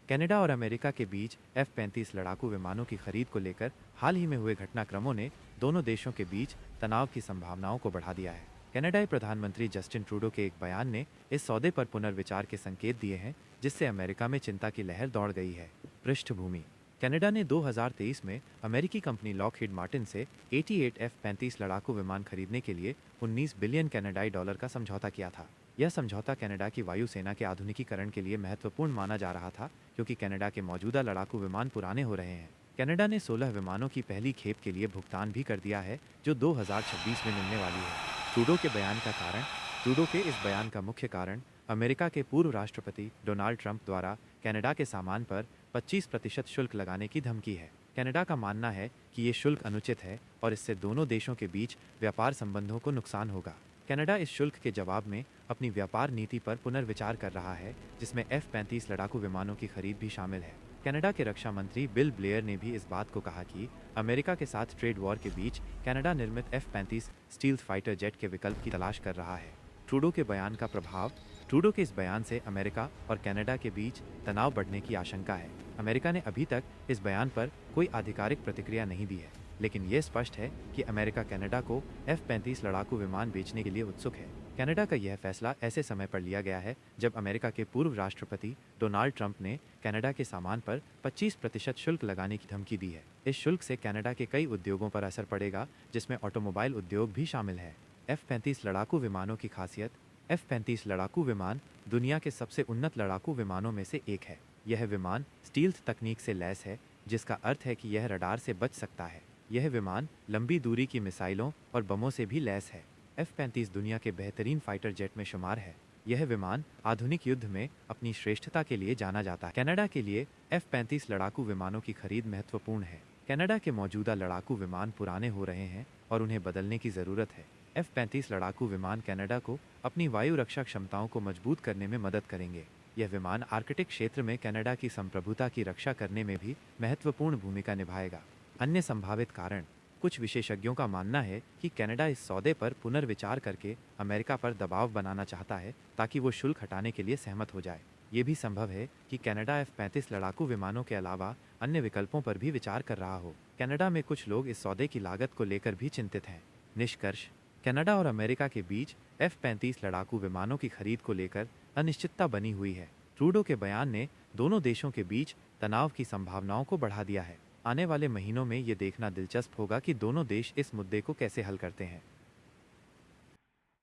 Canada और America के बीच F-35 लड़ाकू विमानों की खरीद को लेकर हाल ही में हुए घटनाक्रमों ने दोनों देशों के बीच तनाव की संभावनाओं को बढ़ा दिया है। कनाडाई प्रधानमंत्री जस्टिन ट्रूडो के एक बयान ने इस सौदे पर पुनर्विचार के संकेत दिए हैं, जिससे अमेरिका में चिंता की लहर दौड़ गई है। पृष्ठभूमि: कनाडा ने 2023 में अमेरिकी कंपनी लॉकहीड मार्टिन से 88 F-35 लड़ाकू विमान खरीदने के लिए 19 बिलियन कनाडाई डॉलर का समझौता किया था। यह समझौता कनाडा की वायुसेना के आधुनिकीकरण के लिए महत्वपूर्ण माना जा रहा था, क्योंकि कनाडा के मौजूदा लड़ाकू विमान पुराने हो रहे हैं। कनाडा ने 16 विमानों की पहली खेप के लिए भुगतान भी कर दिया है, जो 2026 में मिलने वाली है। ट्रूडो के बयान का कारण: ट्रूडो के इस बयान का मुख्य कारण अमेरिका के पूर्व राष्ट्रपति डोनाल्ड ट्रंप द्वारा कनाडा के सामान पर 25% शुल्क लगाने की धमकी है। कनाडा का मानना है कि ये शुल्क अनुचित है और इससे दोनों देशों के बीच व्यापार संबंधों को नुकसान होगा। कनाडा इस शुल्क के जवाब में अपनी व्यापार नीति पर पुनर्विचार कर रहा है, जिसमें F-35 लड़ाकू विमानों की खरीद भी शामिल है। कनाडा के रक्षा मंत्री बिल ब्लेयर ने भी इस बात को कहा कि अमेरिका के साथ ट्रेड वॉर के बीच कनाडा निर्मित F-35 स्टील्थ फाइटर जेट के विकल्प की तलाश कर रहा है। ट्रूडो के बयान का प्रभाव: ट्रूडो के इस बयान से अमेरिका और कनाडा के बीच तनाव बढ़ने की आशंका है। अमेरिका ने अभी तक इस बयान पर कोई आधिकारिक प्रतिक्रिया नहीं दी है, लेकिन यह स्पष्ट है कि अमेरिका कनाडा को F-35 लड़ाकू विमान बेचने के लिए उत्सुक है। कनाडा का यह फैसला ऐसे समय पर लिया गया है जब अमेरिका के पूर्व राष्ट्रपति डोनाल्ड ट्रंप ने कनाडा के सामान पर 25% शुल्क लगाने की धमकी दी है। इस शुल्क से कनाडा के कई उद्योगों पर असर पड़ेगा, जिसमें ऑटोमोबाइल उद्योग भी शामिल है। F-35 लड़ाकू विमानों की खासियत: F-35 लड़ाकू विमान दुनिया के सबसे उन्नत लड़ाकू विमानों में से एक है। यह विमान स्टील्थ तकनीक से लैस है, जिसका अर्थ है कि यह रडार से बच सकता है। यह विमान लंबी दूरी की मिसाइलों और बमों से भी लैस है। F-35 दुनिया के बेहतरीन फाइटर जेट में शुमार है। यह विमान आधुनिक युद्ध में अपनी श्रेष्ठता के लिए जाना जाता है। कनाडा के लिए F-35 लड़ाकू विमानों की खरीद महत्वपूर्ण है। कनाडा के मौजूदा लड़ाकू विमान पुराने हो रहे हैं और उन्हें बदलने की ज़रूरत है। F-35 लड़ाकू विमान कनाडा को अपनी वायु रक्षा क्षमताओं को मजबूत करने में मदद करेंगे। यह विमान आर्कटिक क्षेत्र में कनाडा की संप्रभुता की रक्षा करने में भी महत्वपूर्ण भूमिका निभाएगा। अन्य संभावित कारण: कुछ विशेषज्ञों का मानना है कि कनाडा इस सौदे पर पुनर्विचार करके अमेरिका पर दबाव बनाना चाहता है, ताकि वो शुल्क हटाने के लिए सहमत हो जाए। ये भी संभव है कि कनाडा F-35 लड़ाकू विमानों के अलावा अन्य विकल्पों पर भी विचार कर रहा हो। कनाडा में कुछ लोग इस सौदे की लागत को लेकर भी चिंतित हैं। निष्कर्ष: कनाडा और अमेरिका के बीच F-35 लड़ाकू विमानों की खरीद को लेकर अनिश्चितता बनी हुई है। ट्रूडो के बयान ने दोनों देशों के बीच तनाव की संभावनाओं को बढ़ा दिया है। आने वाले महीनों में ये देखना दिलचस्प होगा कि दोनों देश इस मुद्दे को कैसे हल करते हैं।